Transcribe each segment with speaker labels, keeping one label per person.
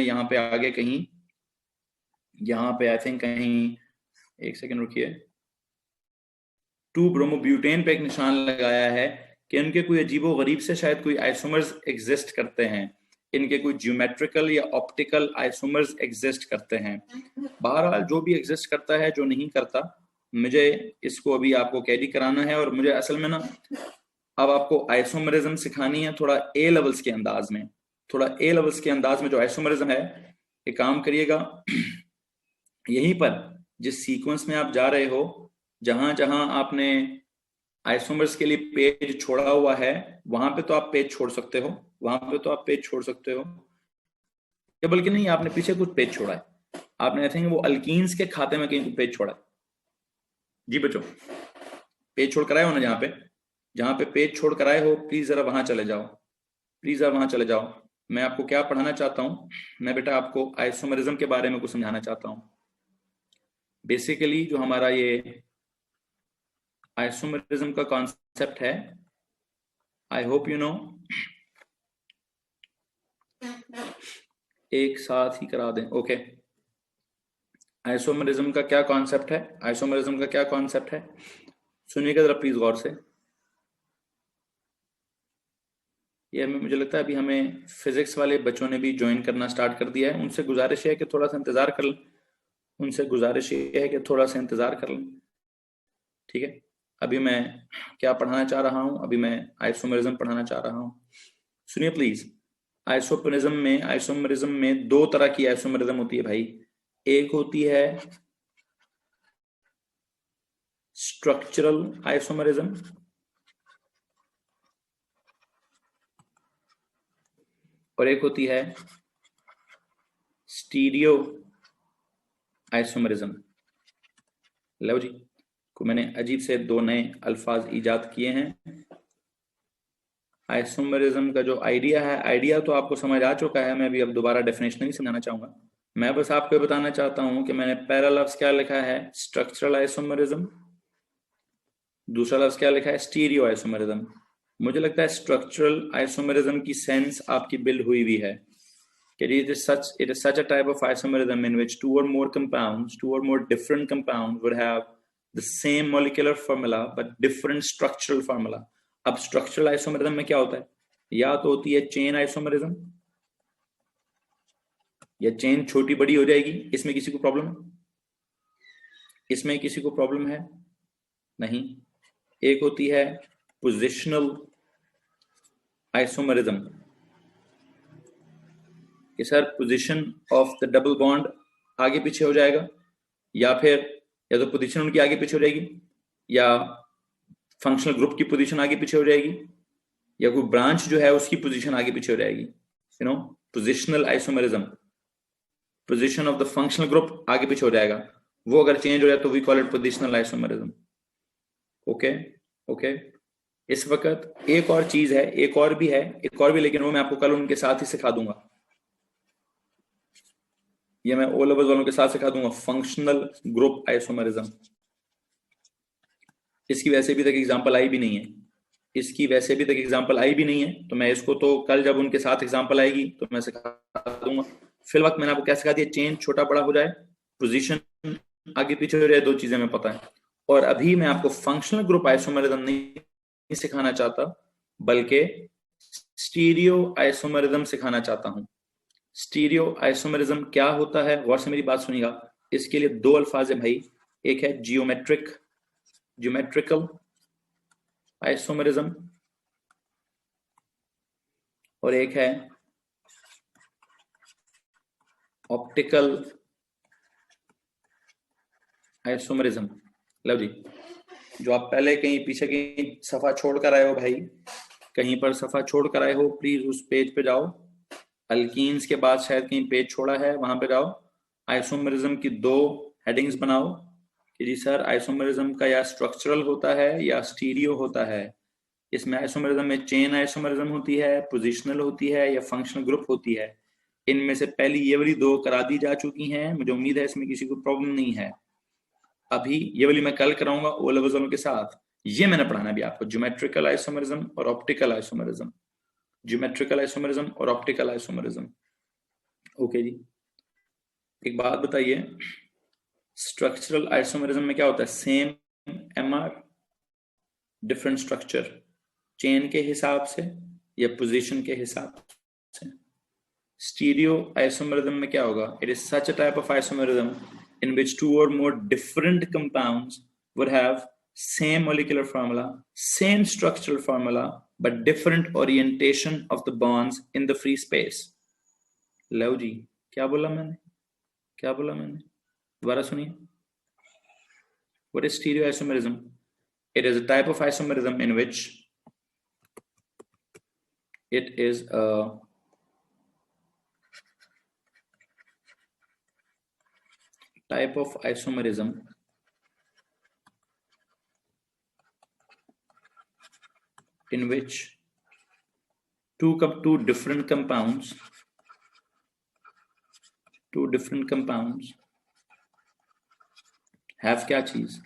Speaker 1: यहाँ पे आगे कहीं, यहाँ पे आई थिंक कहीं, एक सेकंड रुकिए, 2 ब्रोमोब्यूटेन पे एक निशान लगाया है कि इनके कोई अजीबो गरीब से शायद कोई आइसोमर्स एग्जिस्ट करते हैं, इनके कोई ज्योमेट्रिकल या ऑप्टिकल आइसोमर्स एग्जिस्ट करते हैं। बहरहाल जो भी एग्जिस्ट करता है, जो नहीं करता, मुझे इसको अभी आपको कैरी कराना है। और मुझे असल में ना अब आपको आइसोमरिज्म सिखानी है थोड़ा ए लेवल्स के अंदाज में, थोड़ा ए लेवल्स के अंदाज में जो आइसोमरिज्म है। एक काम करिएगा, यहीं पर जिस सीक्वेंस में आप जा रहे हो, जहां जहां आपने आइसोमर्स के लिए पेज छोड़ा हुआ है, वहां पे तो आप पेज छोड़ सकते हो, वहां पे तो आप पेज छोड़ सकते हो, या बल्कि नहीं, आपने पीछे कुछ पेज छोड़ा है, आपने आई थिंक वो अल्कीन्स के खाते में कहीं पेज छोड़ा है। जी बच्चों, पेज छोड़ कर आए हो ना, जहां पे पेज छोड़ कर आए हो, प्लीज जरा वहां चले जाओ, प्लीज जरा वहां चले जाओ। मैं आपको क्या पढ़ाना चाहता हूं, मैं बेटा आपको आइसोमरिज्म के बारे में कुछ समझाना चाहता हूं। बेसिकली जो हमारा ये आइसोमरिज्म का कॉन्सेप्ट है, आई होप यू नो, एक साथ ही करा दें, ओके। आइसोमरिज्म का क्या कॉन्सेप्ट है, आइसोमरिज्म का क्या कॉन्सेप्ट है, सुनिएगा जरा प्लीज गौर से। ये मुझे लगता है अभी हमें फिजिक्स वाले बच्चों ने भी ज्वाइन करना स्टार्ट कर दिया है, उनसे गुजारिश है कि थोड़ा सा इंतजार कर लें, उनसे गुजारिश है कि थोड़ा सा इंतजार कर लें, ठीक है। अभी मैं क्या पढ़ाना चाह रहा हूं, अभी मैं आइसोमरिज्म पढ़ाना चाह रहा हूं, सुनिए प्लीज। आइसोमरिज्म में 2 तरह की आइसोमरिज्म होती है भाई। एक होती है स्ट्रक्चरल आइसोमरिज्म, और एक होती है स्टीरियो आइसोमरिज्म। लो जी, को मैंने अजीब से 2 नए अल्फाज इजाद किए हैं। आइसोमरिज्म का जो आइडिया है, आइडिया तो आपको समझ आ चुका है, मैं भी अब दोबारा डेफिनेशन नहीं समझाना चाहूंगा। मैं बस आपको बताना चाहता हूं कि मैंने पहला लफ्ज क्या लिखा है, स्ट्रक्चरल आइसोमरिज्म, दूसरा लफ्ज क्या लिखा है, स्टीरियो आइसोमरिज्म। मुझे लगता है स्ट्रक्चरल आइसोमरिज्म की सेंस आपकी बिल्ड हुई हुई है कि it is such a type of isomerism in which 2 or more compounds, 2 or more different compounds would have the same molecular formula but different structural formula. अब स्ट्रक्चरल आइसोमरिज्म में क्या होता है, या तो होती है चेन आइसोमरिज्म, या चेन छोटी बड़ी हो जाएगी, इसमें किसी को प्रॉब्लम है, इसमें किसी को प्रॉब्लम है नहीं। एक होती है पोजिशनल आइसोमरिज्म कि sir position of the double bond आगे पीछे हो जाएगा, या तो पोजीशन उनकी आगे पीछे हो जाएगी, या फंक्शनल ग्रुप की पोजीशन आगे पीछे हो जाएगी, या कोई ब्रांच जो है उसकी पोजीशन आगे पीछे हो जाएगी। You know, positional isomerism, position of the functional group आगे पीछे हो जाएगा, वो अगर चेंज हो जाए तो we call it positional isomerism. Okay. इस वक्त एक और चीज है, एक और भी, लेकिन वो मैं आपको कल उनके साथ ही सिखा दूंगा, ये मैं ओ लेवल वालों के साथ सिखा दूंगा, फंक्शनल ग्रुप आइसोमरिज्म। इसकी वैसे भी तक एग्जांपल आई भी नहीं है, तो मैं इसको तो कल जब उनके साथ एग्जांपल आएगी तो मैं सिखा दूंगा। फिल वक्त मैंने आपको क्या सिखा दिया, चेन छोटा बड़ा हो जाए, पोजीशन आगे पीछे हो जाए, 2 चीजें मैं पता है। और अभी मैं आपको फंक्शनल ग्रुप आइसोमरिज्म नहीं सिखाना चाहता, बल्कि स्टीरियो आइसोमरिज्म सिखाना चाहता हूं। स्टीरियो आइसोमरिज्म क्या होता है, गौर से मेरी बात सुनिएगा। इसके लिए 2 अल्फाज है भाई, एक है ज्योमेट्रिकल आइसोमरिज्म, और एक है ऑप्टिकल आइसोमरिज्म। लो जी, जो आप पहले कहीं पीछे कहीं सफा छोड़ कर आए हो भाई, कहीं पर सफा छोड़ कर आए हो, प्लीज उस पेज पे जाओ, अल्कीन्स के बाद शायद कहीं पेज छोड़ा है, वहां पे जाओ, आइसोमरिज्म की 2 हेडिंग्स बनाओ कि जी सर आइसोमरिज्म का या स्ट्रक्चरल होता है या स्टीरियो होता है। इसमें आइसोमरिज्म में चेन आइसोमरिज्म होती है, पोजिशनल होती है, या फंक्शनल ग्रुप होती है। इनमें से पहली ये वाली 2 करा दी जा चुकी हैं, मुझे उम्मीद है इसमें किसी को प्रॉब्लम नहीं है। अभी ये वाली मैं कल कराऊंगा ओ लेवल वालों के साथ, ये मैंने पढ़ाना भी आपको, ज्योमेट्रिकल आइसोमरिज्म और ऑप्टिकल आइसोमरिज्म, ज्योमेट्रिकल आइसोमरिज्म और ऑप्टिकल आइसोमरिज्म। ओके जी, एक बात बताइए, स्ट्रक्चरल आइसोमेरिज्म में क्या होता है? Same MR, different structure, chain के हिसाब से या पोजीशन के हिसाब से। स्टीरियो आइसोमेरिज्म में क्या होगा? It is such a type of isomerism in which two or more different compounds would have same molecular formula, same structural formula, but different orientation of the bonds in the free space. लो जी, क्या बोला मैंने? क्या बोला मैंने? दोबारा सुनिए. What is stereoisomerism? It is a type of isomerism in which it is a type of isomerism in which two different compounds have क्या चीज?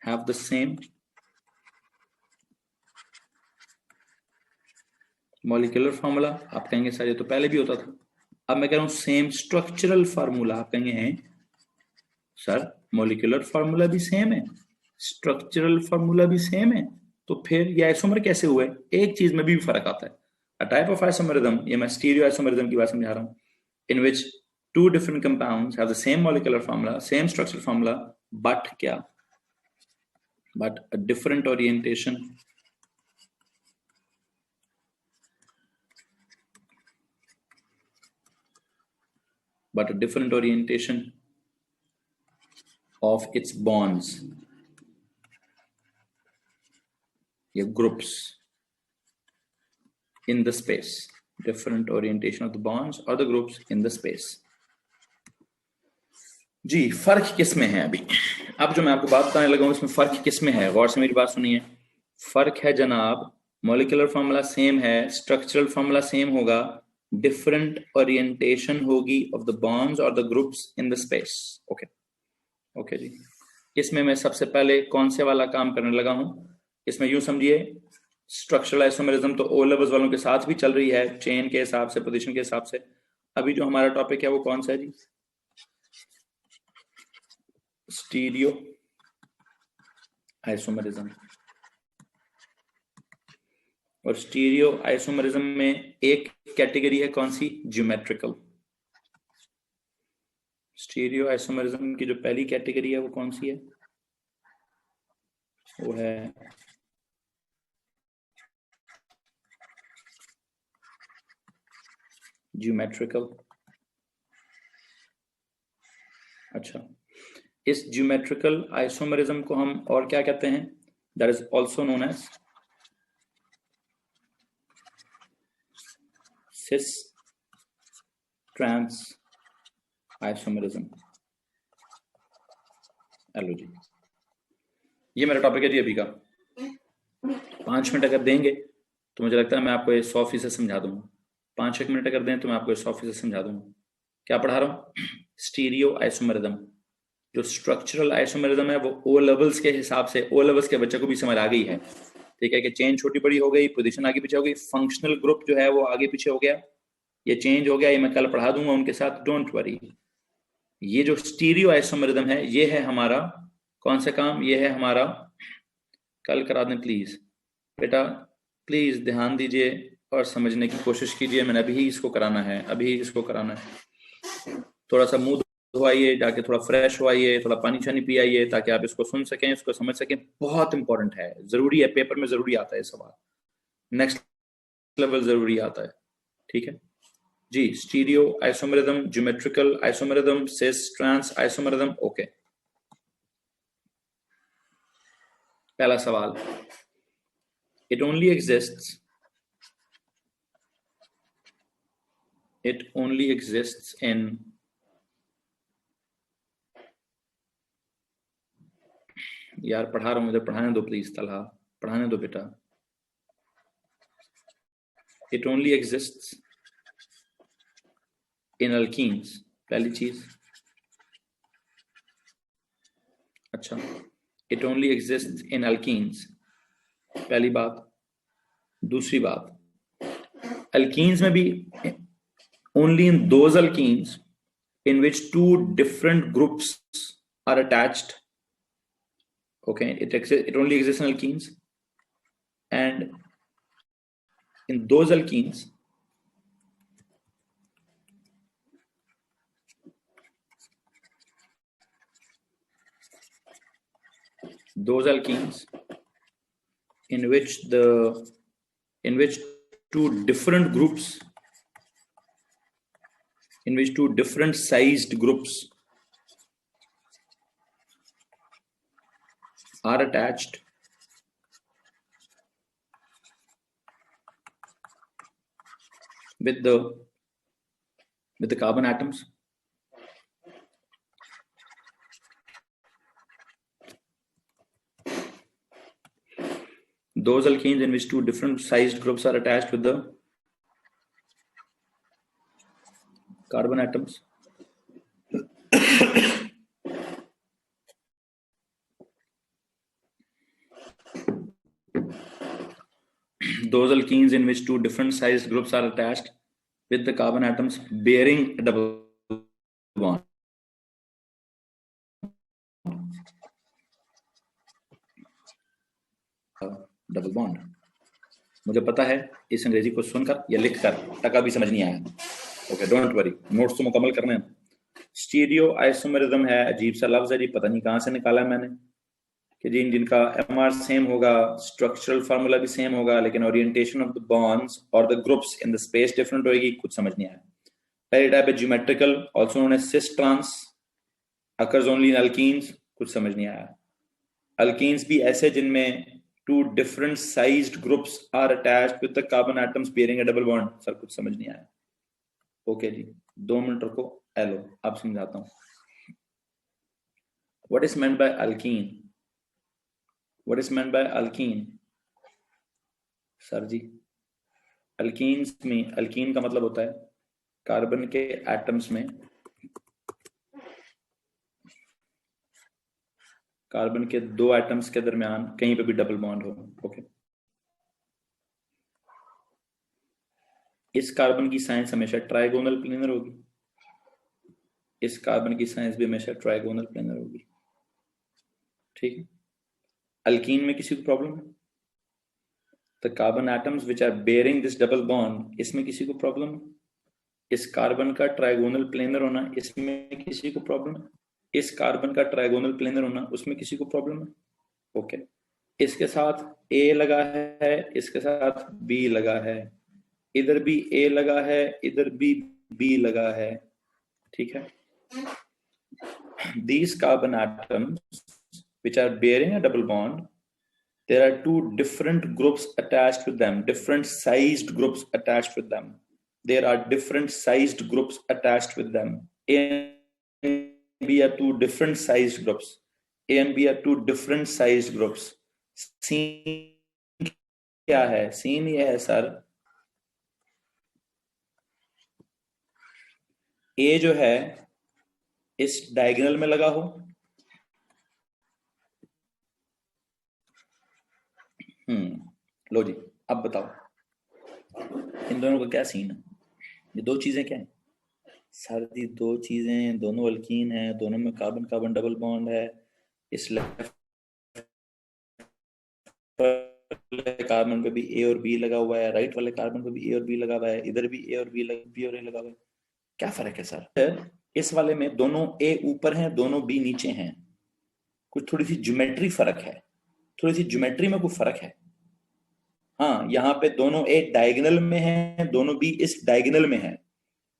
Speaker 1: Have the same molecular formula. आप कहेंगे सर ये तो पहले भी होता था. अब मैं कह रहा हूं सेम स्ट्रक्चरल फार्मूला. आप कहेंगे हैं सर मॉलिक्यूलर फार्मूला भी सेम है, स्ट्रक्चरल फार्मूला भी सेम है, तो फिर ये आइसोमर कैसे हुए? एक चीज में भी फर्क आता है. अ टाइप ऑफ आइसोमरिज्म, ये मैं स्टीरियो आइसोमरिज्म की बात समझा रहा हूं, in which two different compounds have the same molecular formula, same structural formula, but क्या? But a different orientation of its bonds, या groups in the space. Different orientation of the bonds or the groups in the space. जी, फर्क किस में है? अभी अब जो मैं आपको बात बताने लगा हूं इसमें फर्क किस में है, गौर से मेरी बात सुनिए. फर्क है जनाब, मॉलिक्यूलर फार्मूला सेम है, स्ट्रक्चरल फार्मूला सेम होगा, डिफरेंट ओरिएंटेशन होगी ऑफ द बॉन्ड्स और the groups in the space. Okay okay जी. इसमें मैं सबसे पहले कौन से वाला काम करने लगा हूं? इसमें यूं समझिए, स्ट्रक्चरल आइसोमेरिज्म तो ओ लेवल्स वालों के साथ भी चल रही है, चेन के हिसाब से, पोजीशन के हिसाब से. अभी जो हमारा टॉपिक है वो कौन सा है जी? Stereoisomerism. और स्टीरियो आइसोमेरिज्म में एक कैटेगरी है कौन सी? ज्योमेट्रिकल. स्टीरियो आइसोमेरिज्म की जो पहली कैटेगरी है वो कौन सी है? वो है ज्योमेट्रिकल. अच्छा, इस ज्योमेट्रिकल आइसोमेरिज्म को हम और क्या कहते हैं? That is also known as cis trans isomerism. Hello जी, ये मेरा टॉपिक है जी अभी का. 5 मिनट अगर देंगे तो मुझे लगता है मैं आपको 100% समझा दूंगा. 5-1 मिनट अगर दें तो मैं आपको 100% समझा दूंगा. क्या पढ़ा रहा हूं? Stereo isomerism. जो स्ट्रक्चरल आइसोमेरिज्म है वो ओ लेवल्स के हिसाब से, ओ लेवल्स के बच्चे को भी समझ आ गई है, ठीक है, कि चेन छोटी बड़ी हो गई, पोजीशन आगे पीछे हो गई, फंक्शनल ग्रुप जो है वो आगे पीछे हो गया, ये चेंज हो गया, ये मैं कल पढ़ा दूंगा उनके साथ, डोंट वरी. ये जो स्टीरियो आइसोमेरिज्म है ये है हमारा कौन सा काम? ये है हमारा, कल करा दें प्लीज बेटा, प्लीज ध्यान दीजिए और समझने की कोशिश कीजिए. मैंने अभी इसको कराना है, अभी इसको कराना है. थोड़ा सा मुंह धोइए, जाके थोड़ा फ्रेश होइए, थोड़ा पानी शानी पी आइए, ताकि आप इसको सुन सकें, इसको समझ सकें. बहुत इंपॉर्टेंट है, जरूरी है, पेपर में जरूरी आता है सवाल, नेक्स्ट लेवल जरूरी आता है, ठीक है जी. Stereoisomerism, geometrical isomerism, cis trans isomerism. Okay, पहला सवाल, it only exists in यार पढ़ा रहा हूं, इधर पढ़ाने दो प्लीज, तलहा पढ़ाने दो बेटा. It only exists in alkenes, पहली चीज. अच्छा, it only exists in alkenes, पहली बात. दूसरी बात, अल्कीन्स में भी only in those alkenes in which two different groups are attached. Okay, it only exists in alkenes, and in those alkenes in which two different groups, in which two different sized groups are attached with the carbon atoms. Those alkenes in which two different sized groups are attached with the carbon atoms. Those alkenes in which two different sized groups are attached with the carbon atoms bearing a double bond. Double bond मुझे पता है इस अंग्रेजी को सुनकर या लिखकर टका भी समझ नहीं आया. ओके, डोंट वरी, नोट्स तो मुकम्मल करने हैं. स्टीरियो आइसोमेरिज्म है, अजीब सा लफ्ज है जी, पता नहीं कहां से निकाला है मैंने कि जी जिनका एमआर सेम होगा, स्ट्रक्चरल फार्मूला भी सेम होगा, लेकिन ओरिएंटेशन ऑफ द बॉन्ड्स और the groups in the space different होगी. कुछ समझ नहीं आया. पहली टाइप है geometrical, also known as cis trans, occurs only in alkenes. कुछ समझ नहीं आया. अल्कीन्स भी ऐसे जिनमें two different sized groups are attached with the carbon atoms bearing a double bond. Sir कुछ समझ नहीं आया. ओके जी, 2 मिनट रखो, एलो आप समझाता हूं. What is meant by alkene? What is meant by alkene? Sir ji, alkenes में, अल्कीन का मतलब होता है कार्बन के एटम्स में, कार्बन के 2 एटम्स के दरमियान कहीं पे भी डबल बॉन्ड हो. ओके, इस कार्बन की साइंस हमेशा ट्राइगोनल प्लेनर होगी. इस कार्बन की साइंस भी हमेशा ट्राइगोनल प्लेनर होगी. ठीक है. अल्कीन में किसी को प्रॉब्लम है? The carbon atoms which are bearing this double bond, इसमें किसी को प्रॉब्लम है? इस कार्बन का ट्राइगोनल प्लेनर होना, इसमें किसी को प्रॉब्लम है? इस कार्बन का ट्राइगोनल प्लेनर होना, उसमें किसी को प्रॉब्लम है? ओके, इसके साथ ए लगा है, इसके साथ बी लगा है, इधर भी ए लगा है, इधर भी बी लगा है. ठीक है. These carbon atoms which are bearing a double bond, there are two different groups attached with them, different sized groups attached with them. There are different sized groups attached with them. A and B are two different sized groups. A and B are two different sized groups. Scene क्या है? Scene ये है sir, A जो है इस diagonal में लगा हो, लो जी अब बताओ इन दोनों का क्या सीन है? ये दो चीजें क्या है सर जी? 2 चीजें, दोनों अल्कीन है, दोनों में कार्बन कार्बन डबल बॉन्ड है. इस लेफ्ट कार्बन पे भी ए और बी लगा हुआ है, राइट वाले कार्बन पे भी ए और बी लगा हुआ है, इधर भी ए और बी लगा हुआ है. क्या फर्क है सर? इस वाले में दोनों ए ऊपर हैं, दोनों बी नीचे हैं. कुछ थोड़ी सी ज्योमेट्री फर्क है, थोड़ी सी ज्योमेट्री में कुछ फर्क है. हाँ, यहाँ पे दोनों ए डायगोनल में हैं, दोनों बी इस डायगोनल में हैं.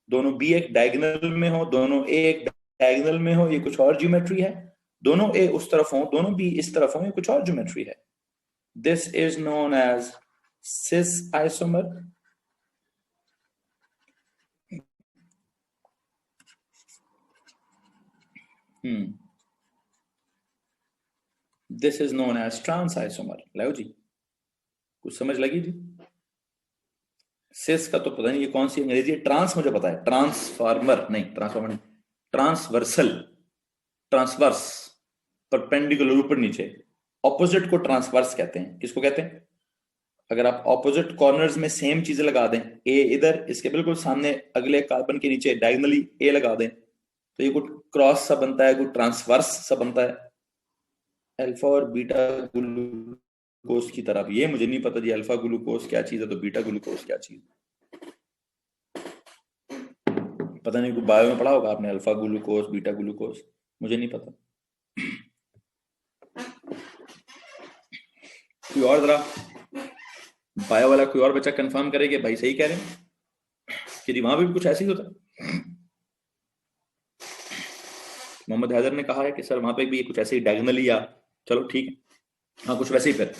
Speaker 1: दोनों बी एक डायगोनल में हो, दोनों ए एक डायगोनल में हो, ये कुछ और ज्योमेट्री है. दोनों ए उस तरफ हो, दोनों बी इस तरफ हो, ये कुछ और ज्योमेट्री है. This is known as cis isomer. This is known as trans isomer. लो जी, कुछ समझ लगी जी? सिस का तो पता नहीं ये कौन सी अंग्रेजी है. ट्रांस मुझे पता है, ट्रांसफार्मर नहीं, ट्रांसफार्मर नहीं, ट्रांसवर्सल, ट्रांसवर्स, परपेंडिकुलर ऊपर नीचे. ऑपोजिट को ट्रांसवर्स कहते हैं. किसको कहते हैं? अगर आप ऑपोजिट कॉर्नर्स में सेम चीजें लगा दें, ए इधर, इसके बिल्कुल सामने अगले कार्बन के नीचे डायगोनली ए लगा दें, तो ये कुछ क्रॉस सा बनता है, कुछ ट्रांसवर्स सा बनता है, अल्फा और बीटा ग्लूकोज की तरफ। ये मुझे नहीं पता जी अल्फा ग्लूकोज क्या चीज है तो बीटा ग्लूकोज क्या चीज, पता नहीं, कुछ बायो में पढ़ा होगा आपने अल्फा ग्लूकोज बीटा ग्लूकोज, मुझे नहीं पता। कोई और जरा बायो वाला कोई और बच्चा कंफर्म करे कि भाई सही कह रहे हैं कि जी वहां भी कुछ ऐसे ही होता है। मोहम्मद हैदर ने कहा है कि सर वहां पे भी कुछ ऐसे ही डायगोनली, या चलो ठीक है, हाँ कुछ वैसे ही, फिर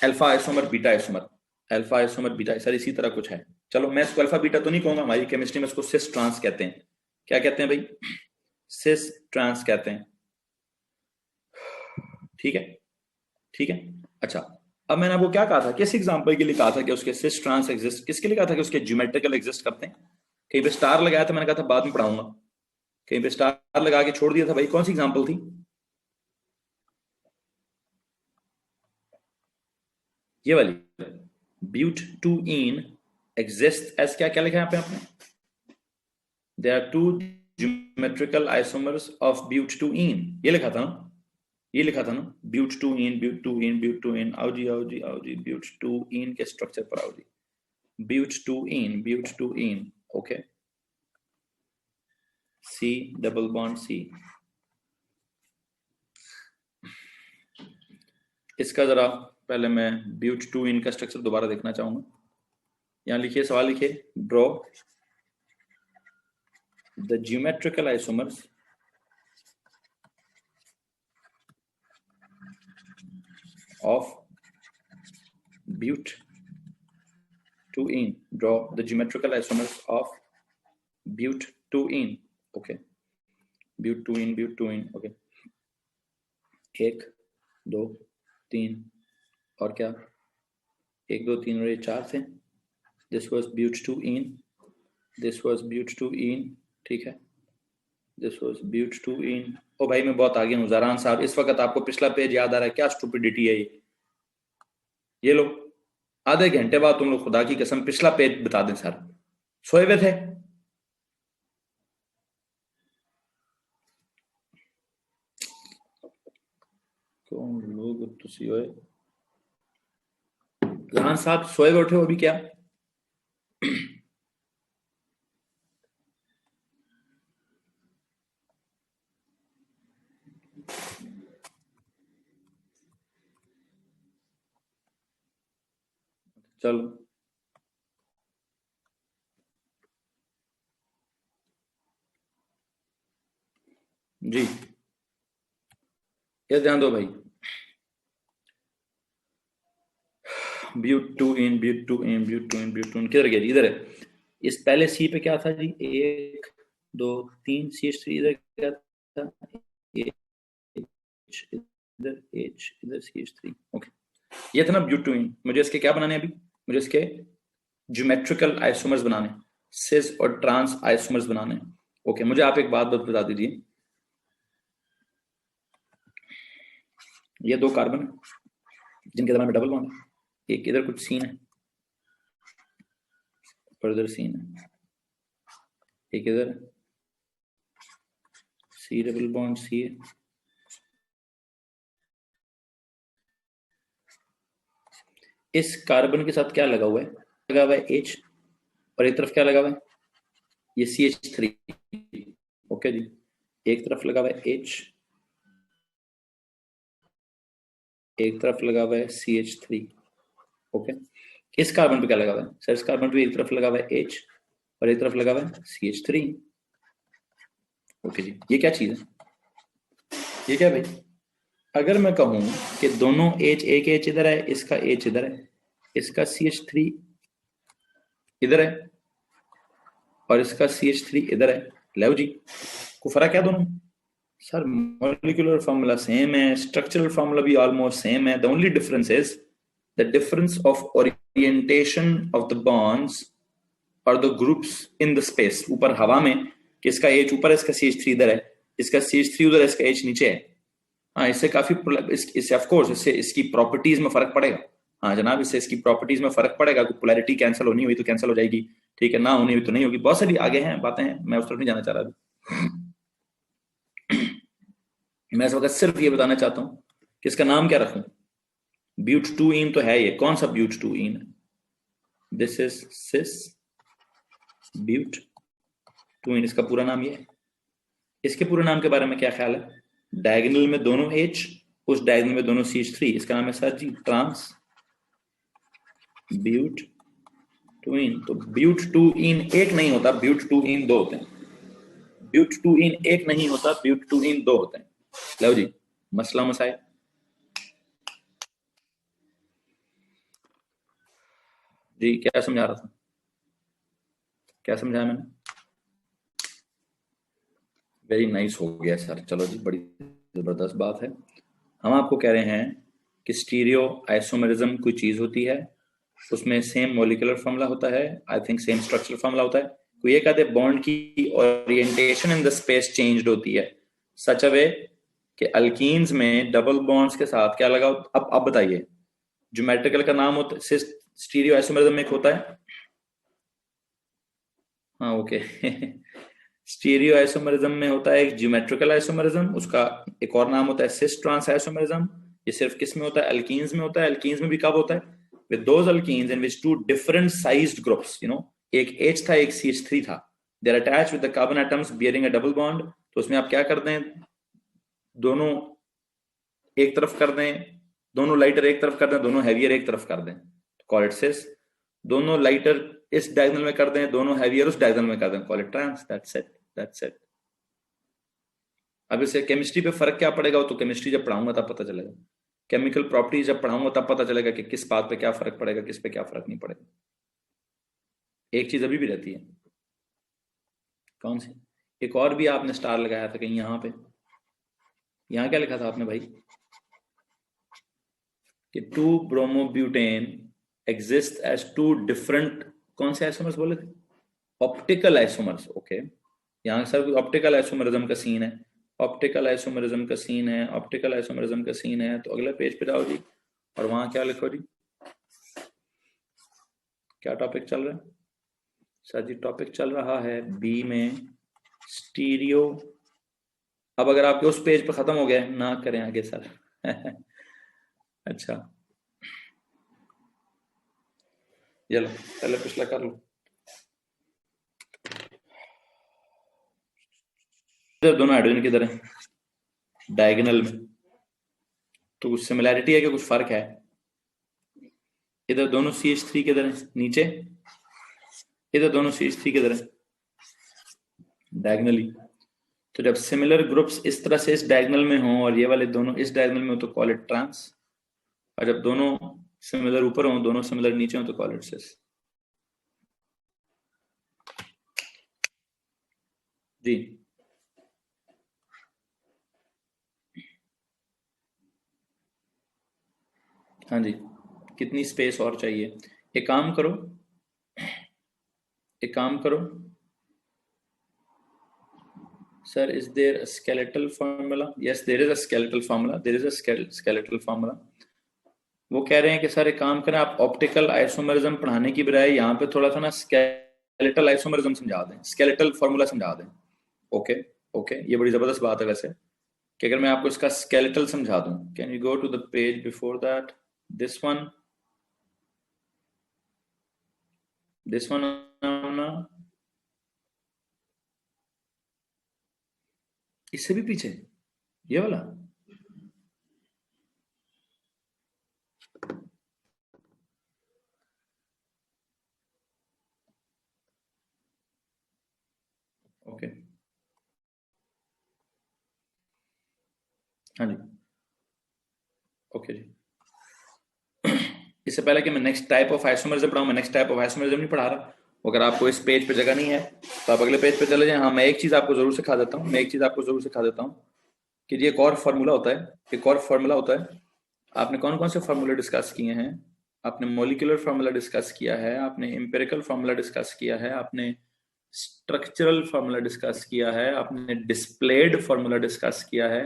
Speaker 1: alpha isomer beta isomer, alpha isomer beta, sir इसी तरह कुछ है। चलो मैं इसको अल्फा बीटा तो नहीं कहूंगा, हमारी केमिस्ट्री में इसको सिस ट्रांस कहते हैं। क्या कहते हैं भाई? सिस ट्रांस कहते हैं। ठीक है, ठीक है। अच्छा, अब मैंने आपको क्या कहा था, किस एग्जांपल के लिए कहा था कि उसके सिस ट्रांस एग्जिस्ट, किसके लिए कहा था कि उसके ज्योमेट्रिकल एग्जिस्ट करते हैं? कहीं पे स्टार लगाया था, मैंने कहा था बाद में पढ़ाऊंगा, कहीं पे स्टार लगा के छोड़ दिया था भाई, कौन सी एग्जांपल थी? ये वाली, ब्यूट-2-ene एग्जिस्ट एज क्या क्या लिखा है यहाँ पे आपने? There are 2 geometrical isomers of ब्यूट-2-ene, ये लिखा था ना, ये लिखा था ना, ब्यूट-2-ene ब्यूट-2-ene ब्यूट-2-ene। आओ जी आओ जी आओ जी, ब्यूट-2-ene के स्ट्रक्चर पर आओ जी, ब्यूट-2-ene ब्यूट-2-ene, okay, C double bond C। इसका जरा पहले मैं ब्यूट-2-ene का स्ट्रक्चर दोबारा देखना चाहूंगा। यहां लिखिए, सवाल लिखिए, draw the geometrical isomers of but-2-ene, draw the geometrical isomers of but-2-ene, okay, but-2-ene, okay, 1 2 3 और क्या, 1 2 3 और ये 4 थे। this was but-2-ene, this was but-2-ene, ठीक है, this was but-2-ene। ओ भाई मैं बहुत आगे हूँ ज़रान साहब, इस वक्त आपको पिछला पेज याद आ रहा है, क्या स्टूपिडिटी है ये लो, आधे घंटे बाद तुम लोग खुदा की कसम पिछला पेज बता दें सर, सोए हुए थे? कौन लोग तुसी होए? ज़रान साहब सोए हुए उठे हो अभी क्या? चलो जी, ये ध्यान दो भाई, but-2-ene but-2-ene but-2-ene but-2-ene किधर गया जी? इधर है। इस पहले सी पे क्या था जी? 1 2 3 CH3 इधर क्या था? इधर H इधर CH3, ओके, ये था ना but-2-ene। मुझे इसके क्या बनाने अभी? मुझे इसके ज्योमेट्रिकल आइसोमर्स बनाने, सिस और ट्रांस आइसोमर्स बनाने। ओके, मुझे आप एक बात बता दीजिए, ये 2 कार्बन जिनके दरम्यान में डबल बॉन्ड है, एक इधर कुछ सीन है और इधर सीन है, एक इधर C डबल बॉन्ड C है, इस कार्बन के साथ क्या लगा हुआ है? लगा हुआ है H, और एक तरफ क्या लगा हुआ है? ये CH3, ओके जी, एक तरफ लगा हुआ है H, एक तरफ लगा हुआ है CH3, ओके। इस कार्बन पे क्या लगा हुआ है? सर इस कार्बन पे एक तरफ लगा हुआ है H और एक तरफ लगा हुआ है CH3, ओके जी। ये क्या चीज है? ये क्या भाई? अगर मैं कहूं कि दोनों H, एक H इधर है, इसका H इधर है, इसका CH3 इधर है और इसका CH3 इधर है, लो जी, को फर्क क्या दोनों? सर मॉलिक्यूलर फार्मूला सेम है, स्ट्रक्चरल फार्मूला भी ऑलमोस्ट सेम है, the only difference is the difference of orientation of the bonds और the groups in the space. ऊपर हवा में कि इसका H ऊपर है, इसका CH3 इधर है, इसका CH3 उधर है, इसका H नीचे है। हाँ, इससे काफी इससे ऑफ कोर्स इससे इसकी प्रॉपर्टीज में फर्क पड़ेगा, हाँ जनाब, इससे इसकी प्रॉपर्टीज में फर्क पड़ेगा, पोलैरिटी कैंसिल होनी हुई तो कैंसिल हो जाएगी, ठीक है, ना होनी हुई तो नहीं होगी, बहुत सारी आगे हैं बातें हैं, मैं उस तरफ नहीं जाना चाह रहा अभी। मैं इस वक्त सिर्फ ये बताना चाहता हूँ कि इसका नाम क्या रखूं। ब्यूट टू इन तो है, ये कौन सा but two ene? This is cis but two ene, इसका पूरा नाम ये है। इसके पूरे नाम के बारे में क्या ख्याल है? डायगोनल में दोनों H, उस डायगोनल में दोनों CH3, इसका नाम है सर जी ट्रांस ब्यूट टू इन। तो ब्यूट टू इन एक नहीं होता, ब्यूट टू इन दो होते हैं। ब्यूट टू इन एक नहीं होता, ब्यूट टू इन दो होते हैं। लो जी, मसला मसाइल। जी क्या समझा रहा था, क्या समझाया मैंने? वेरी नाइस हो गया सर, चलो जी, बड़ी जबरदस्त बात है। हम आपको कह रहे हैं कि स्टीरियो आइसोमेरिज्म कोई चीज होती है, उसमें सेम मॉलिक्यूलर फॉर्मूला होता है, I think same structural formula होता है। कोई एक आधे बॉन्ड की orientation in the space changed होती है सच अ वे कि अल्कीन्स में डबल बॉन्ड्स के साथ क्या लगा। अब बताइए, ज्योमेट्रिकल का नाम होता है स्टीरियो आइसोमेरिज्म में एक होता है, हाँ ओके स्टीरियो आइसोमेरिज्म में होता है एक ज्योमेट्रिकल आइसोमेरिज्म, उसका एक और नाम होता है सिस ट्रांस आइसोमेरिज्म। ये सिर्फ किस में होता है? अल्कीन्स में होता है। अल्कीन्स में भी कब होता है? With those alkenes in which two different sized groups, you know, एक H था एक CH3 था, they are attached with the carbon atoms bearing a double bond. तो उसमें आप क्या कर दें, दोनों एक तरफ कर दें, दोनों लाइटर एक तरफ कर दें, दोनों हैवियर एक तरफ कर दें, कॉल इट सिस। दोनों लाइटर इस डायगोनल में कर दें, दोनों हैवियर उस डायगोनल में कर दें, call it trans. That's it, that's it. अब इसे केमिस्ट्री पे फर्क क्या पड़ेगा, तो केमिस्ट्री जब पढ़ाऊंगा तब पता चलेगा, केमिकल प्रॉपर्टीज जब पढ़ाऊंगा तब पता चलेगा कि किस बात पे क्या फर्क पड़ेगा, किस पे क्या फर्क नहीं पड़ेगा। एक चीज अभी भी रहती है, कौन सी? एक और भी आपने स्टार लगाया था कहीं यहाँ पे, यहाँ क्या लिखा था आपने भाई कि 2-ब्रोमोब्यूटेन एग्जिस्ट एज टू डिफरेंट, कौन से आइसोमर्स बोले थे? Optical isomers, okay. यहाँ सर ऑप्टिकल आइसोमरिज्म का सीन है, ऑप्टिकल आइसोमरिज्म का सीन है, ऑप्टिकल आइसोमरिज्म का सीन है। तो अगले पेज पे जाओ जी, और वहां क्या लिखो जी, क्या टॉपिक चल रहा है सर जी? टॉपिक चल रहा है बी में स्टीरियो। अब अगर आपके उस पेज पे खत्म हो गया ना करें आगे सर अच्छा चलो पहले पिछला कर लो। दोनों हाइड्रोजन किधर है? डायगोनल में। तो कुछ सिमिलैरिटी है कि कुछ फर्क है? इधर दोनों CH3 किधर है? नीचे। इधर दोनों CH3 किधर है? डायगोनली। तो जब सिमिलर ग्रुप्स इस तरह से इस डायगोनल में हो और ये वाले दोनों इस डायगोनल में हो तो कॉल इट ट्रांस, और जब दोनों सिमिलर ऊपर हो दोनों सिमिलर नीचे हो तो कॉल इट सिस। जी हाँ जी, कितनी स्पेस और चाहिए? एक काम करो, एक काम करो sir, is there a skeletal formula? Yes, there is a skeletal formula, there is a skeletal formula। वो कह रहे हैं कि सर एक काम करें, आप ऑप्टिकल आइसोमरिज्म पढ़ाने की बजाय यहाँ पे थोड़ा सा ना स्केलेटल आइसोमरिज्म समझा दें, स्केलेटल फॉर्मूला समझा दें। ओके ओके, ये बड़ी जबरदस्त बात है वैसे कि अगर मैं आपको इसका स्केलेटल समझा दूं। Can you go to the page before that, this one, this one, इससे भी पीछे ये वाला। ओके हाँ जी, ओके जी। इससे पहले कि मैं नेक्स्ट टाइप ऑफ आइसोमरिज्म पढ़ाऊं, मैं नेक्स्ट टाइप ऑफ आइसोमरिज्म नहीं पढ़ा रहा। अगर आपको इस पेज पे जगह नहीं है तो आप अगले पेज पे चले जाएं। हाँ मैं एक चीज आपको जरूर सिखा देता हूँ, मैं एक चीज आपको जरूर सिखा देता हूँ कि ये एक और फार्मूला होता है, एक और फार्मूला होता है। आपने कौन कौन से फार्मूले डिस्कस किए हैं? आपने मॉलिक्यूलर फार्मूला डिस्कस किया है, आपने एम्पिरिकल फार्मूला डिस्कस किया है, आपने स्ट्रक्चरल फार्मूला डिस्कस किया है, आपने डिस्प्लेड फार्मूला डिस्कस किया है,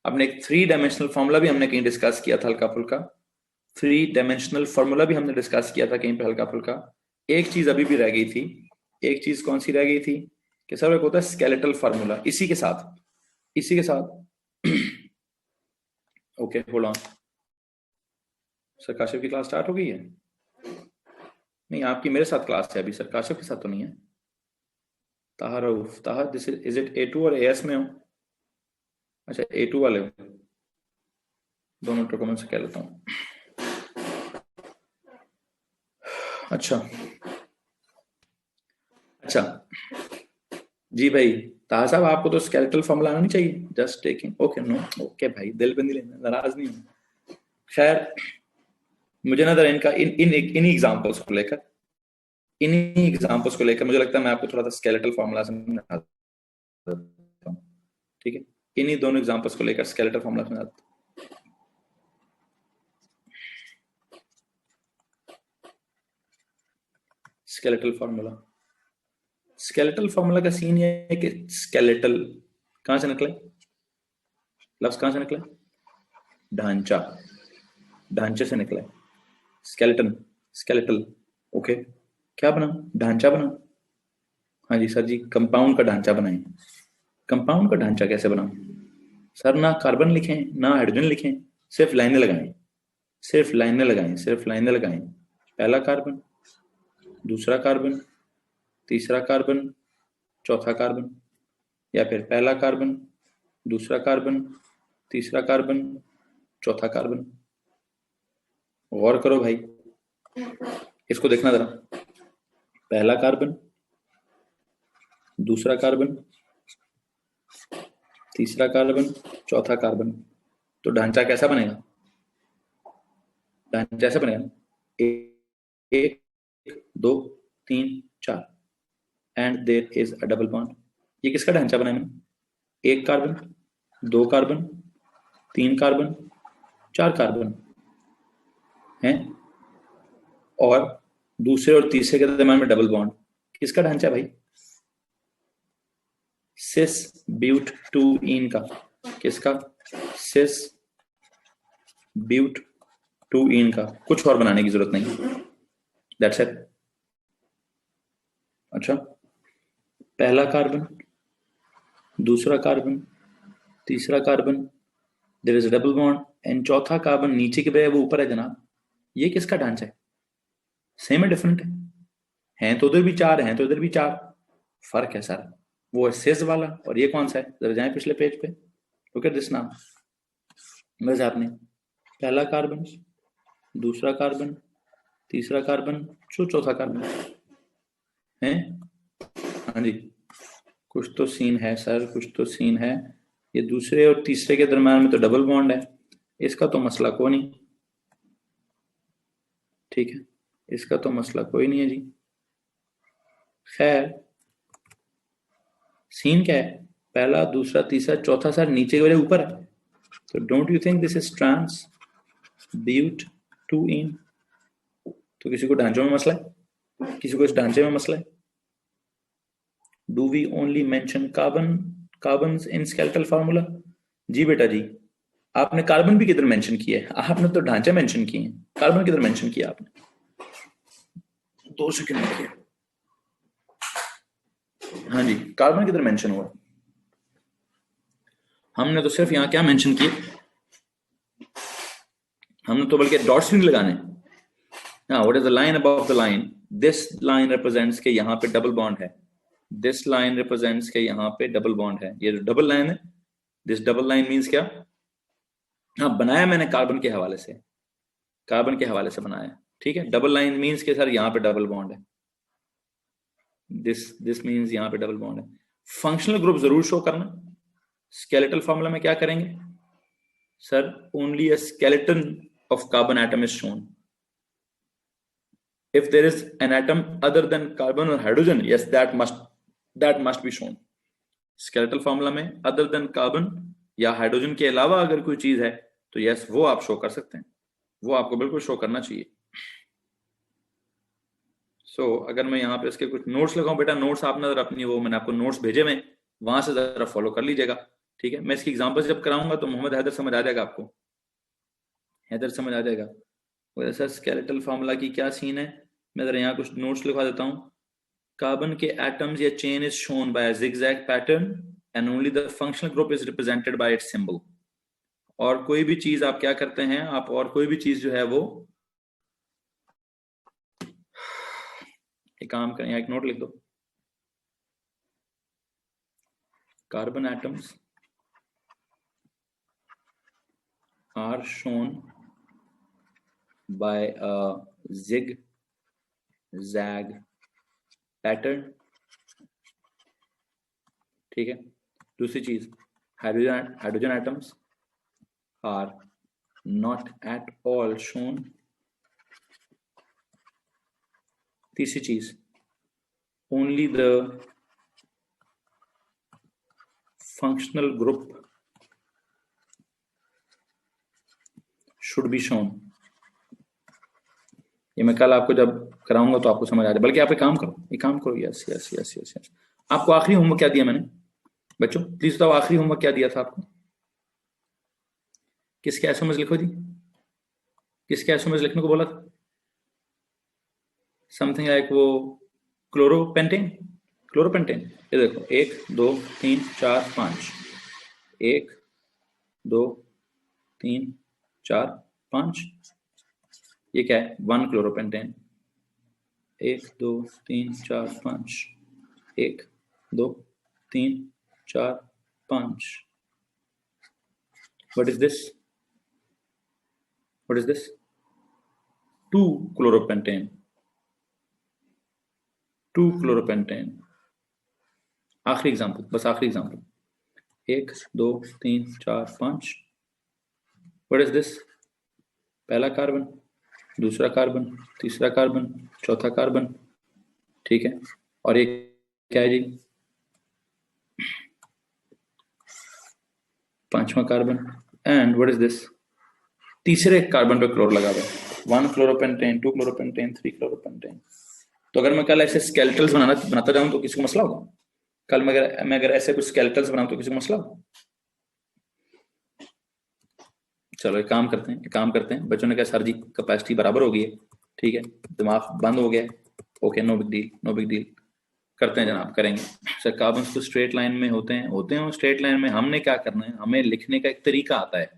Speaker 1: आपने एक 3 डायमेंशनल फार्मूला भी हमने कहीं डिस्कस किया था हल्का फुल्का। 3 डायमेंशनल फॉर्मूला भी हमने डिस्कस किया था कहीं पे हल्का फुल्का। एक चीज अभी भी रह गई थी, एक चीज कौन सी रह गई थी कि सर एक होता है स्केलेटल फार्मूला, इसी के साथ okay hold on sir, Kashif की क्लास स्टार्ट हो गई है? नहीं, आपकी मेरे साथ क्लास है अभी सर, काशिफ के साथ तो नहीं है। ताहा रऊफ, ताहा दिस इज इट A2 और AS में हो? अच्छा A2 वाले हो, दोनों डॉक्यूमेंट से कह लेता हूँ। अच्छा जी भाई ताहा साहब, आपको तो स्केलेटल फॉर्मूला आना नहीं चाहिए, just taking okay no okay भाई, दिल पे नहीं लेना, नाराज नहीं हूँ। खैर मुझे ना जरा इनका इन्हीं एग्जांपल्स को लेकर मुझे लगता है मैं आपको थोड़ा सा स्केलेटल फॉर्मूला समझा देता हूं, ठीक है? इन्हीं दोनों एग्जांपल्स को लेकर स्केलेटल फॉर्मूला समझा देता हूं। स्केलेटल फार्मूला का सीन ये है कि स्केलेटल कहां से निकले, लफ्ज कहां से निकले? ढांचा, ढांचे से निकला है स्केलेटन, स्केलेटल ओके। क्या बना? ढांचा बना। हाँ जी सर जी, कंपाउंड का ढांचा बनाएं। कंपाउंड का ढांचा कैसे बना सर? ना कार्बन लिखें ना हाइड्रोजन लिखें, सिर्फ लाइनें लगाएं, सिर्फ लाइनें लगाएं, सिर्फ लाइनें लगाएं। पहला कार्बन, दूसरा कार्बन, तीसरा कार्बन, चौथा कार्बन, या फिर पहला कार्बन, दूसरा कार्बन, तीसरा कार्बन, चौथा कार्बन। गौर करो भाई, इसको देखना जरा। पहला कार्बन, दूसरा कार्बन, तीसरा कार्बन, चौथा कार्बन, तो ढांचा कैसा बनेगा? ढांचा ऐसा बनेगा, 1 2 3 4 and there is a double bond. ये किसका ढांचा बनाया मैंने? 1 कार्बन, 2 कार्बन, 3 कार्बन, 4 कार्बन है, और दूसरे और तीसरे के दरम्यान में डबल बॉन्ड। किसका ढांचा भाई? सिस ब्यूट 2 इन का। किसका? सिस ब्यूट 2 इन का। कुछ और बनाने की जरूरत नहीं, दैट्स इट। अच्छा, पहला कार्बन, दूसरा कार्बन, तीसरा carbon, there is a double bond, and चौथा कार्बन नीचे के बजाय वो ऊपर है जनाब। ये किसका ढांचा है? सेम है डिफरेंट है? हैं तो उधर भी 4 हैं तो इधर भी 4, फर्क है सर। वो है सिस वाला, और ये कौन सा है? जरा जाएं पिछले पेज पे, लुक एट दिस नाम। बस आपने पहला कार्बन, दूसरा कार्बन, तीसरा कार्बन, चौथा कार्बन है। हाँ जी, कुछ तो सीन है सर, कुछ तो सीन है। ये दूसरे और तीसरे के दरम्यान में तो डबल बॉन्ड है, इसका तो मसला कोई नहीं, ठीक है, इसका तो मसला कोई नहीं है जी। खैर सीन क्या है? पहला, दूसरा, तीसरा, चौथा सर नीचे वाले ऊपर है, तो don't you think this is trans but 2 ene? तो किसी को ढांचों में मसला है? किसी को इस ढांचे में मसला है? Do we only mention carbon in skeletal formula? जी बेटा जी, आपने कार्बन भी किधर मेंशन किया है? आपने तो ढांचे मेंशन किए हैं, कार्बन किधर मेंशन किया आपने? 2 सेकंड रुकिए। हाँ जी, कार्बन किधर मेंशन हुआ? हमने तो सिर्फ यहां क्या मेंशन किए, हमने तो बल्कि डॉट्स भी नहीं लगाने। हाँ, what is the line above the line? This line represents के यहाँ पे डबल बॉन्ड है, दिस लाइन रिप्रेजेंट्स के यहाँ पे डबल बॉन्ड है। ये जो डबल लाइन है, दिस डबल लाइन मीन्स क्या? हाँ, बनाया मैंने कार्बन के हवाले से, कार्बन के हवाले से बनाया, ठीक है। डबल लाइन मीन्स के सर यहाँ पे डबल बॉन्ड है, दिस मीन्स यहाँ पे डबल बॉन्ड है। फंक्शनल ग्रुप जरूर शो करना। स्केलेटल फॉर्मूला में क्या करेंगे sir? Only a skeleton of carbon atom is shown. If there is an atom other than carbon or hydrogen, yes, that must be shown. Skeletal formula में other than carbon या hydrogen के अलावा अगर कोई चीज है तो यस वो आप शो कर सकते हैं, वो आपको बिल्कुल शो करना चाहिए। अगर मैं यहाँ पे इसके कुछ नोट्स लगाऊं, बेटा नोट्स आपने जरा अपनी वो मैंने आपको नोट्स भेजे में, वहां से जरा फॉलो कर लीजिएगा, ठीक है। मैं इसकी एग्जांपल जब कराऊंगा तो मोहम्मद हैदर समझ आ जाएगा, आपको हैदर समझ आ जाएगा। वैसा स्केलेटल फार्मूला की क्या सीन है, मैं जरा यहाँ कुछ नोट्स लिखवा देता हूँ। कार्बन के एटम्स या chain is shown by zigzag pattern and only the functional group is represented by it's symbol. और कोई भी चीज आप क्या करते हैं, आप और कोई भी चीज जो है वो, एक काम करें, एक नोट लिख दो, carbon atoms are shown by a zigzag pattern. ठीक है। दूसरी चीज, hydrogen atoms are not at all shown. तीसरी चीज, only the functional group should be shown. ये मैं कल आपको जब कराऊंगा तो आपको समझ आ जाए। बल्कि आप एक काम करो, yes yes yes yes yes. आपको आखिरी होमवर्क क्या दिया मैंने बच्चों, प्लीज बताओ आखिरी होमवर्क क्या दिया था आपको? किसके एसएमएस लिखो जी, किसके एसएमएस लिखने को बोला था? समथिंग लाइक वो क्लोरोपेंटेन, क्लोरोपेंटेन। ये देखो 1 2 3 4 5, 1 2 3 4 5, ये क्या है? 1 क्लोरोपेंटेन। 1 2 3 4 5, 1 2 3 4 5। What is this? What is this? 2 chloropentan, 2 chloropentan। आखिरी एग्जाम्पल, बस आखिरी एग्जाम्पल, 1 2 3 4 5। What is this? पहला कार्बन, दूसरा कार्बन, तीसरा कार्बन, चौथा कार्बन। ठीक है। और ये क्या है जी? पांचवा carbon. And what is this? तीसरे कार्बन पे क्लोर लगा हुआ है। 1 क्लोरोपेंटेन, 2 क्लोरोपेंटेन, 3 क्लोरोपेंटेन। तो अगर मैं कल ऐसे स्केलेटल्स बनाता जाऊं तो किसी को मसला होगा? कल मैं अगर ऐसे कुछ स्केलेटल्स बनाऊं तो किसी को मसला होगा? चलो एक काम करते हैं। बच्चों ने कहा सर जी कैपेसिटी बराबर हो गई है, ठीक है, दिमाग बंद हो गया है, ओके, नो बिग डील, करते हैं जनाब, करेंगे। सर कार्बन तो स्ट्रेट लाइन में होते हैं स्ट्रेट लाइन में। हमने क्या करना है, हमें लिखने का एक तरीका आता है।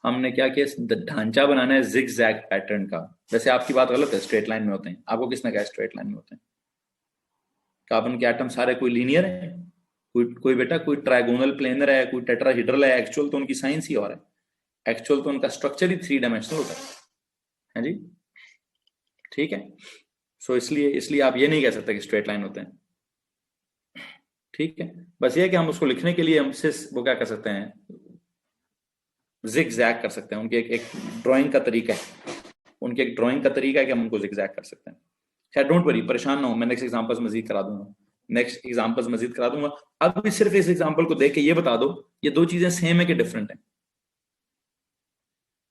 Speaker 1: हमने क्या किया, ढांचा बनाना है जिग-जैग पैटर्न का। वैसे आपकी बात गलत है, स्ट्रेट लाइन में होते हैं। आपको किसने कहा स्ट्रेट लाइन में होते हैं? कार्बन के एटम सारे कोई लीनियर है, कोई बेटा कोई ट्राइगोनल प्लेनर है, कोई टेट्राहीड्रल है। एक्चुअल तो उनकी साइंस ही और है, एक्चुअल तो उनका स्ट्रक्चर ही 3 डायमेंशनल होता है जी। ठीक है। सो इसलिए आप ये नहीं कह सकते कि स्ट्रेट लाइन होते हैं। ठीक है। बस ये कि हम उसको लिखने के लिए हम सिर्फ वो क्या कर सकते हैं, जिग-जैग कर सकते हैं। उनके एक ड्राइंग का तरीका है, कि हम उनको जिग-जैग कर सकते हैं। खैर डोंट वरी, परेशान ना हो, मैं नेक्स्ट एग्जांपल्स मजीद करा दूंगा। अब भी सिर्फ इस एग्जांपल को देख के ये बता दो ये दो चीजें सेम है कि डिफरेंट है,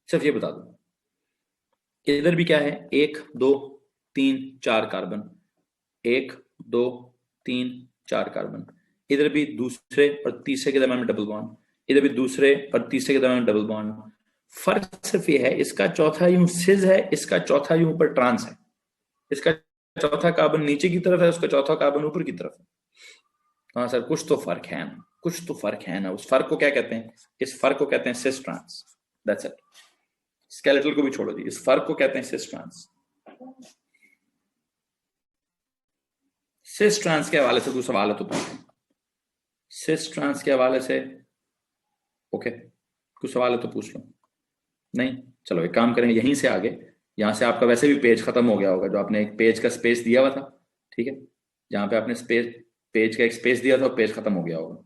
Speaker 1: सिर्फ ये बता दो। इधर भी क्या है, 1 2 3 4 कार्बन, 1 2 3 4 कार्बन। इधर भी दूसरे और तीसरे के दरम्यान में डबल बॉन्ड, इधर भी दूसरे और तीसरे के दरम्यान डबल बॉन्ड। फर्क सिर्फ ये है, इसका चौथा यूं सिज है, इसका चौथा यूं ऊपर ट्रांस है। इसका चौथा कार्बन नीचे की तरफ है, उसका चौथा कार्बन ऊपर की तरफ है। हाँ सर कुछ तो फर्क है ना, उस फर्क को क्या कहते हैं? इस फर्क को कहते हैं cis trans. That's it. Skeletal को भी छोड़ो जी, इस फर्क को कहते हैं सिस ट्रांस। सिस ट्रांस के हवाले से कोई सवाल है तो पूछो। सिस ट्रांस के हवाले से ओके, कुछ सवाल है तो पूछ लो। नहीं, चलो एक काम करें, यहीं से आगे, यहां से आपका वैसे भी पेज खत्म हो गया होगा, जो आपने एक पेज का स्पेस दिया हुआ था, ठीक है, जहां पे आपने पेज का एक स्पेस दिया था, पेज खत्म हो गया होगा।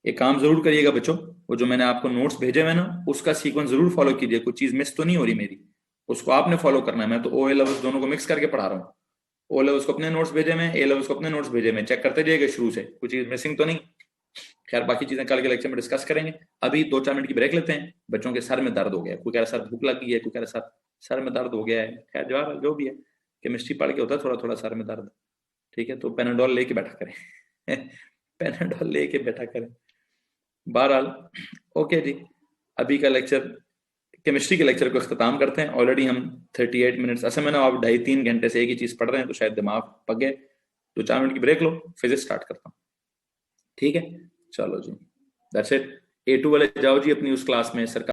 Speaker 1: एक काम जरूर करिएगा बच्चों, वो जो मैंने आपको नोट्स भेजे हुए ना, उसका सीक्वेंस जरूर फॉलो कीजिए। कोई चीज मिस तो नहीं हो रही मेरी, उसको आपने फॉलो करना है। मैं तो ओ ए लेवल्स दोनों को मिक्स करके पढ़ा रहा हूँ। ओ लेवल्स को अपने नोट्स भेजे में, ए लेवल्स को अपने नोट्स भेजे में, चेक करते जाइएगा शुरू से, कोई चीज मिसिंग तो नहीं। खैर बाकी चीजें कल के लेक्चर में डिस्कस करेंगे। अभी 2-4 मिनट की ब्रेक लेते हैं। बच्चों के सर में दर्द हो गया, कोई कह रहा सर भूख लगी है, कोई कह रहा सर में दर्द हो गया है। खैर जवाब जो भी है, केमिस्ट्री पढ़ के होता है थोड़ा थोड़ा सर में दर्द, ठीक है, तो पेनाडोल लेके बैठा करें पेनाडोल लेके बैठा करें। बहरहाल ओके जी, अभी का लेक्चर केमिस्ट्री के लेक्चर को अख्ताम करते हैं। ऑलरेडी हम 38 मिनट्स, ऐसे मैंने आप 2.5-3 घंटे से एक ही चीज पढ़ रहे हैं तो शायद दिमाग पक गए। 2-4 मिनट की ब्रेक लो, फिजिक्स स्टार्ट करता हूँ। ठीक है, चलो जी, दैट्स इट। A2 वाले जाओ जी अपनी उस क्लास में, सरकार